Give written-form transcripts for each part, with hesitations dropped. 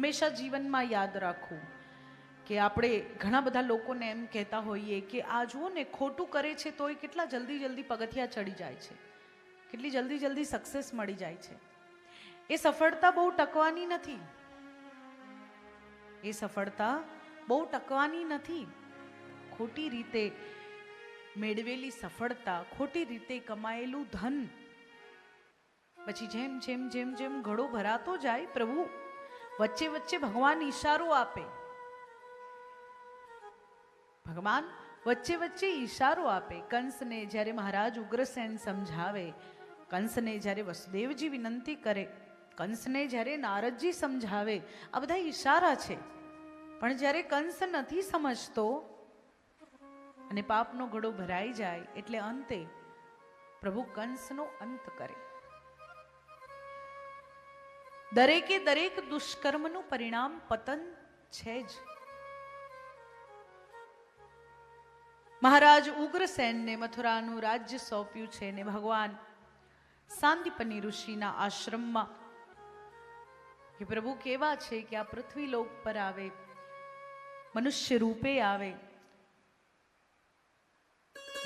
હંમેશા જીવનમાં યાદ રાખવું કે આપણે ઘણા બધા લોકોને એમ કહેતા હોઈએ કે આ જુઓ ને ખોટું કરે છે તોય કેટલા જલ્દી જલ્દી પગથિયા ચડી જાય છે, કેટલી જલ્દી જલ્દી સક્સેસ મળી જાય છે. એ સફળતા બહુ ટકવાની નથી, એ સફળતા બહુ ટકવાની નથી. ખોટી રીતે મેળવેલી સફળતા, ખોટી રીતે કમાયેલું ધન પછી જેમ જેમ જેમ જેમ ઘડો ભરાતો જાય, પ્રભુ વચ્ચે વચ્ચે ભગવાન ઈશારો આપે, ભગવાન વચ્ચે વચ્ચે ઈશારો આપે. કંસને જ્યારે મહારાજ ઉગ્રસેન સમજાવે, કંસને જ્યારે વસુદેવજી વિનંતી કરે, કંસને જ્યારે નારદજી સમજાવે, આ બધા ઈશારા છે. પણ જ્યારે કંસ નથી સમજતો અને પાપનો ઘડો ભરાઈ જાય એટલે અંતે પ્રભુ કંસનો અંત કરે. દરેકે દરેક દુષ્કર્મનું પરિણામ પતન છે જ. મહારાજ ઉગ્રસેનને મથુરાનું રાજ્ય સોંપ્યું છે ને ભગવાન સાંદીપની ઋષિના આશ્રમમાં કે પ્રભુ કેવા છે કે આ પૃથ્વીલોક પર આવે, મનુષ્ય રૂપે આવે,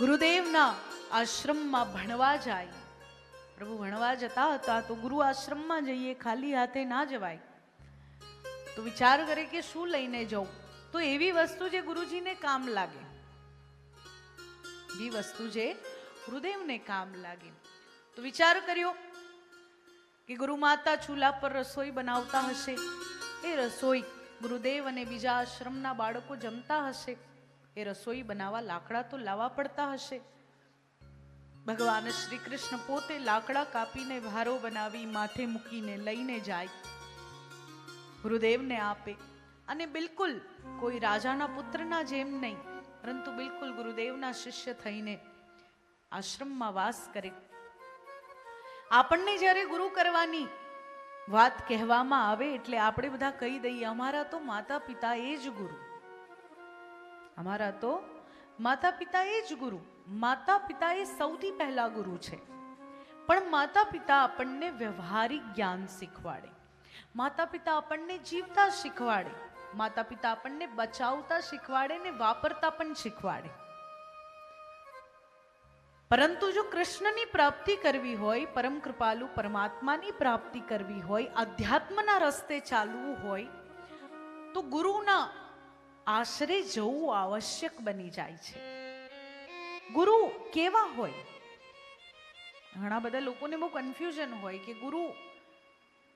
ગુરુદેવના આશ્રમમાં ભણવા જાય. પ્રભુ ભણવા જતા હતા તો ગુરુ આશ્રમમાં જઈએ, ખાલી હાથે ના જવાય. તો વિચાર કરે કે શું લઈને જવું, તો એવી વસ્તુ જે ગુરુજીને કામ લાગે, એવી વસ્તુ જે ગુરુદેવને કામ લાગે. તો વિચાર કર્યો કે ગુરુ માતા ચૂલા પર રસોઈ બનાવતા હશે, એ રસોઈ ગુરુદેવ અને બીજા આશ્રમના બાળકો જમતા હશે, એ રસોઈ બનાવવા લાકડા તો લાવવા પડતા હશે. ભગવાન શ્રી કૃષ્ણ પોતે લાકડા કાપીને ભારો બનાવી માથે મૂકીને લઈને જાય, ગુરુદેવને આપે અને બિલકુલ કોઈ રાજાના પુત્રના જેમ નહીં, પરંતુ બિલકુલ ગુરુદેવના શિષ્ય થઈને આશ્રમમાં વાસ કરે. આપણને જ્યારે ગુરુ કરવાની વાત કહેવામાં આવે એટલે આપણે બધા કહી દઈએ અમારા તો માતા પિતા એ જ ગુરુ, અમારા તો માતા પિતા એ જ ગુરુ. માતા પિતા એ સૌથી પહેલા ગુરુ છે. પણ માતા પિતા આપણને વ્યવહારિક જ્ઞાન શીખવાડે, માતા પિતા આપણને જીવતા શીખવાડે, માતા પિતા આપણને બચાવતા શીખવાડે ને વાપરતા પણ શીખવાડે. પરંતુ જો કૃષ્ણની પ્રાપ્તિ કરવી હોય, પરમ કૃપાલુ પરમાત્માની પ્રાપ્તિ કરવી હોય, અધ્યાત્મના રસ્તે ચાલવું હોય તો ગુરુના આશરે જવું આવશ્યક બની જાય છે. ગુરુ કેવા હોય? ઘણા બધા લોકોને બહુ કન્ફ્યુઝન હોય કે ગુરુ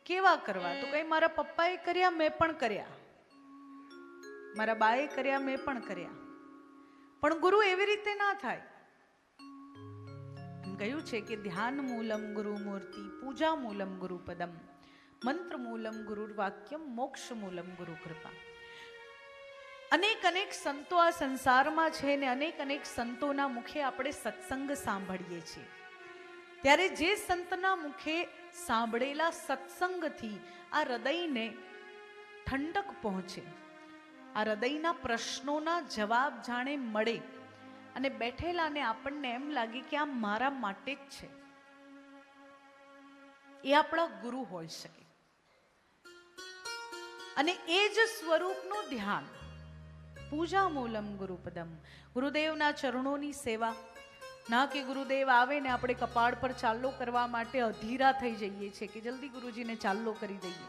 કેવા કરવા. તો કઈ મારા પપ્પાએ કર્યા મેં પણ કર્યા, મારા બાએ કર્યા મેં પણ કર્યા, પણ ગુરુ એવી રીતે ના થાય. કહ્યું છે કે ધ્યાન મૂલમ ગુરુ મૂર્તિ, પૂજા મૂલમ ગુરુ પદમ, મંત્ર મૂલમ ગુરુ વાક્યમ, મોક્ષ મૂલમ ગુરુ કૃપા. અનેક અનેક સંતો આ સંસારમાં છે ને અનેક અનેક સંતોના મુખે આપણે સત્સંગ સાંભળીએ છીએ. ત્યારે જે સંતના મુખે સાંભળેલા સત્સંગથી આ હૃદયને ઠંડક પહોંચે, આ હૃદયના પ્રશ્નોના જવાબ જાણે મળે અને બેઠેલાને આપણને એમ લાગે કે આ મારા માટે જ છે, એ આપણા ગુરુ હોઈ શકે. અને એ જ સ્વરૂપનું ધ્યાન, પૂજા મૂલમ ગુરુપદમ, ગુરુદેવના ચરણોની સેવા. ના કે ગુરુદેવ આવે ને આપણે કપાળ પર ચાલ્લો કરવા માટે અધીરા થઈ જઈએ છીએ કે જલ્દી ગુરુજીને ચાલ્લો કરી દઈએ,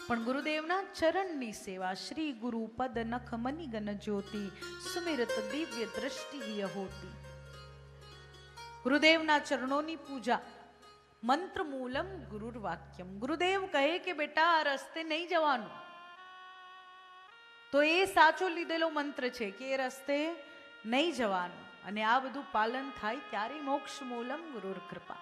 પણ ગુરુદેવના ચરણની સેવા. શ્રી ગુરુ પદ નખ મની ગન જ્યોતિ, સુમિરત દિવ્ય દ્રષ્ટિ હોતી. ગુરુદેવના ચરણોની પૂજા. મંત્ર મૂલમ ગુરુર વાક્યમ, ગુરુદેવ કહે કે બેટા આ રસ્તે નહીં જવાનું, તો એ સાચો લીધેલો મંત્ર છે કે એ રસ્તે નહીં જવાનું. અને આ બધું પાલન થાય ત્યારે મોક્ષ મૂલમ ગુરુર કૃપા.